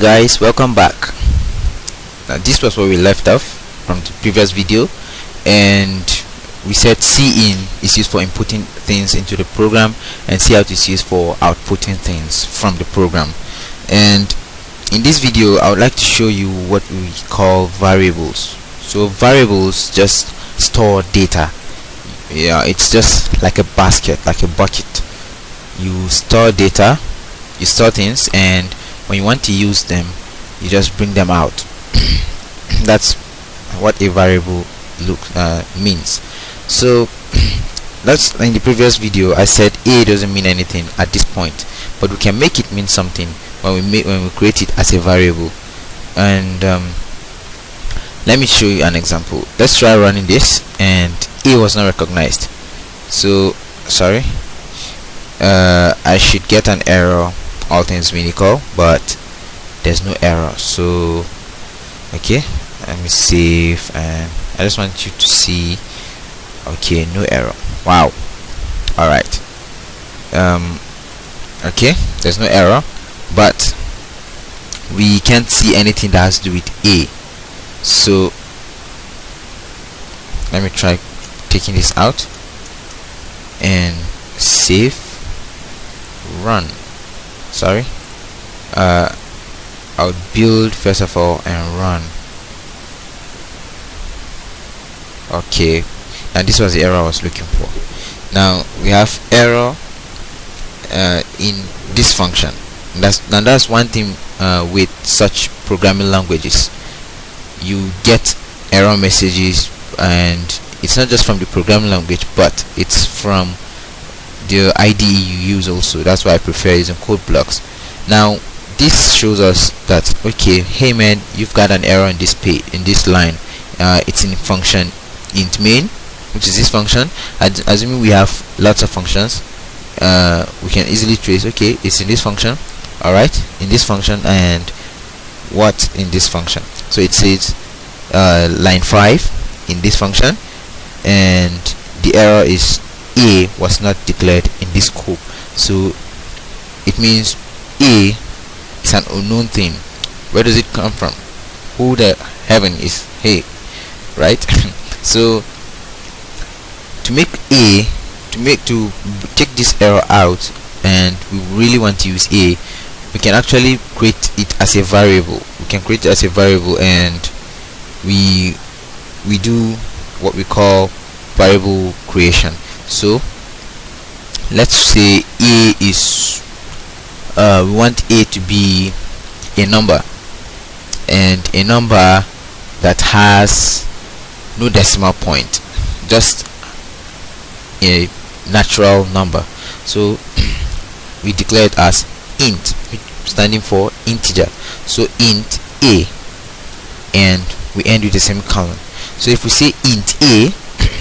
guys, welcome back. Now this was where we left off from the previous video, and we said cin is used for inputting things into the program and cout is used for outputting things from the program. And in this video I would like to show you what we call variables. So variables just store data. Yeah, it's just like a basket, like a bucket. You store data, you store things, and when you want to use them you just bring them out. That's what a variable means. So that's in the previous video I said a doesn't mean anything at this point, but we can make it mean something when we create it as a variable. And let me show you an example. Let's try running this, and a was not recognized. So sorry, I should get an error, all things being equal, but there's no error. So okay, let me save, and I just want you to see. Okay, no error. Wow. Alright, okay, there's no error, but we can't see anything that has to do with a. So let me try taking this out and save, run. Sorry, I'll build first of all and run. Okay, and this was the error I was looking for. Now we have error in this function. That's one thing with such programming languages. You get error messages, and it's not just from the programming language, but it's from the IDE you use also. That's why I prefer using code blocks. Now this shows us that, okay, hey man, you've got an error in this page, in this line. It's in function int main, which is this function. Assuming we have lots of functions, we can easily trace, okay, it's in this function, alright, in this function, and what in this function. So it says line 5 in this function, and the error is a was not declared in this scope. So it means a is an unknown thing. Where does it come from? Who the heaven is hey, right? So to make a, to take this error out, and we really want to use a, we can actually create it as a variable. We can create it as a variable, and we do what we call variable creation. So let's say a is we want a to be a number, and a number that has no decimal point, just a natural number. So we declare it as int, standing for integer. So int a, and we end with the semicolon. So if we say int a,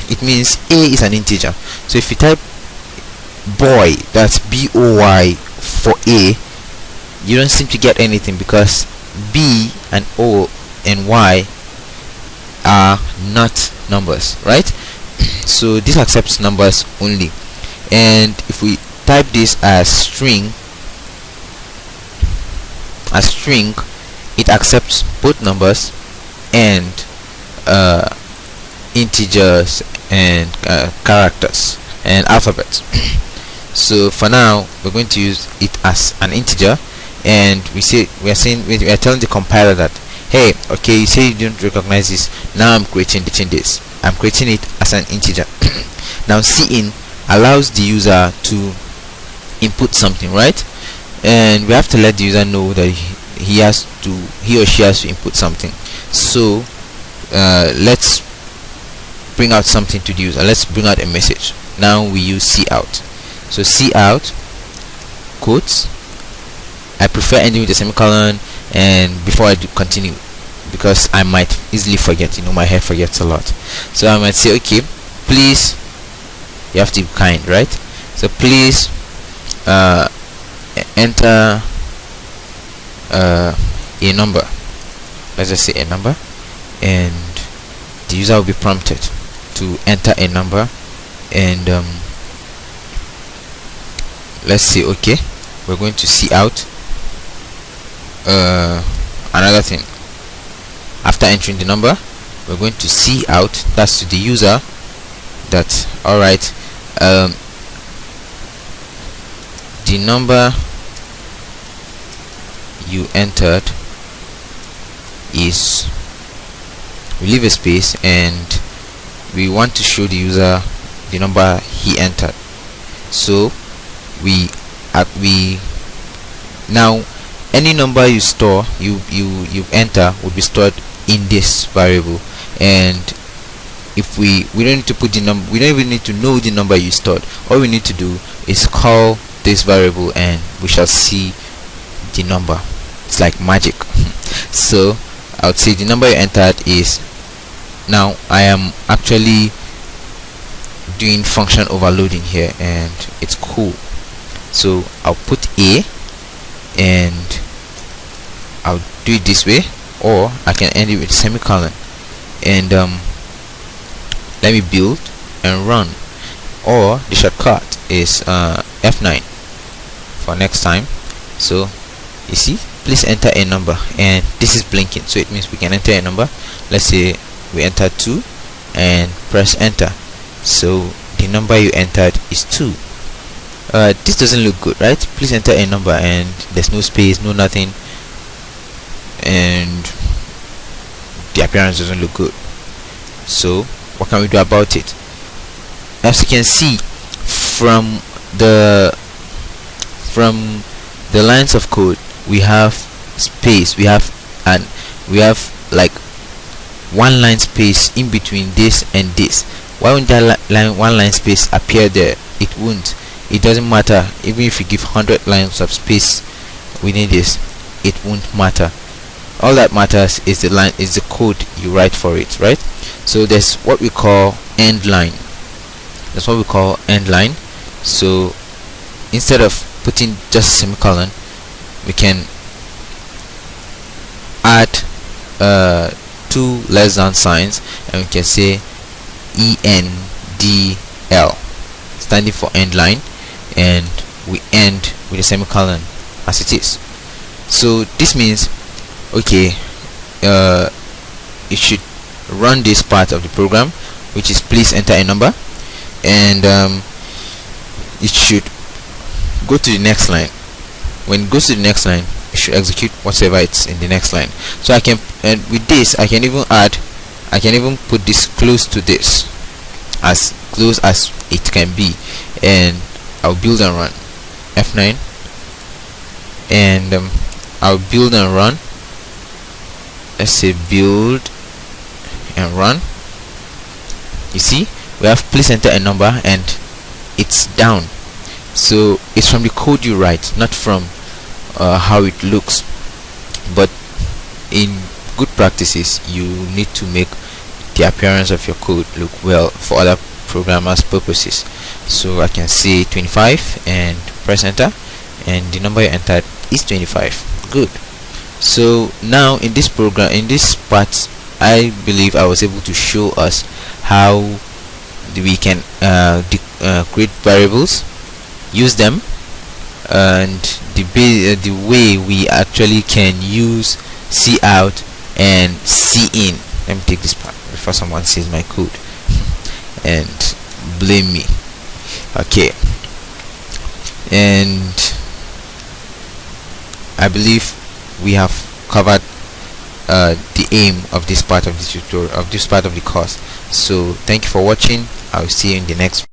it means a is an integer. So if you type boy, that's boy for a, you don't seem to get anything, because b and o and y are not numbers, right? So this accepts numbers only. And if we type this as string, it accepts both numbers and integers and characters and alphabets. So for now we're going to use it as an integer, and we are telling the compiler that, hey, okay, you say you don't recognize this, now I'm creating this, I'm creating it as an integer. Now cin allows the user to input something, right? And we have to let the user know that he or she has to input something. So let's bring out something to the user. Let's bring out a message. Now we use cout. So cout quotes. I prefer ending with a semicolon and before I do continue, because I might easily forget. My head forgets a lot. So I might say, okay, please, you have to be kind, right? So please enter a number. Let's just say a number, and the user will be prompted to enter a number. And let's say, okay, we're going to cout another thing. After entering the number, we're going to see out, that's to the user, that alright, the number you entered is, we leave a space and we want to show the user the number he entered. So we now any number you store, you enter, will be stored in this variable. And if we don't need to put the number, we don't even need to know the number you stored. All we need to do is call this variable and we shall see the number. It's like magic. So I would say the number you entered is, now I am actually doing function overloading here and it's cool. So I'll put a and I'll do it this way, or I can end it with semicolon. And let me build and run, or the shortcut is F9 for next time. So you see, please enter a number, and this is blinking, so it means we can enter a number. Let's say we enter 2 and press enter. So the number you entered is 2. This doesn't look good, right? Please enter a number and there's no space, no nothing, and the appearance doesn't look good. So what can we do about it? As you can see from the lines of code, we have space, we have like one line space in between this and this. Why won't that one line space appear there? It won't. It doesn't matter. Even if you give 100 lines of space within this, it won't matter. All that matters is the code you write for it, right? So there's what we call end line. That's what we call end line. So instead of putting just a semicolon, we can add 2 less than signs, and we can say ENDL, standing for end line, and we end with a semicolon as it is. So this means, okay, it should run this part of the program, which is please enter a number, and it should go to the next line. When it goes to the next line, it should execute whatever it's in the next line. So I can, and with this I can even put this close to this, as close as it can be, and I'll build and run. F9, and I'll build and run. Let's say build and run. You see, we have please enter a number and it's down. So it's from the code you write, not from how it looks. But in good practices, you need to make the appearance of your code look well for other programmers' purposes. So I can say 25 and press enter, and the number you entered is 25. Good. So now in this program, in this part, I believe I was able to show us how we can create variables, use them, and the way we actually can use cout and cin. Let me take this part before someone sees my code and blame me. Okay, and I believe we have covered the aim of this part of the tutorial, of this part of the course. So thank you for watching. I'll see you in the next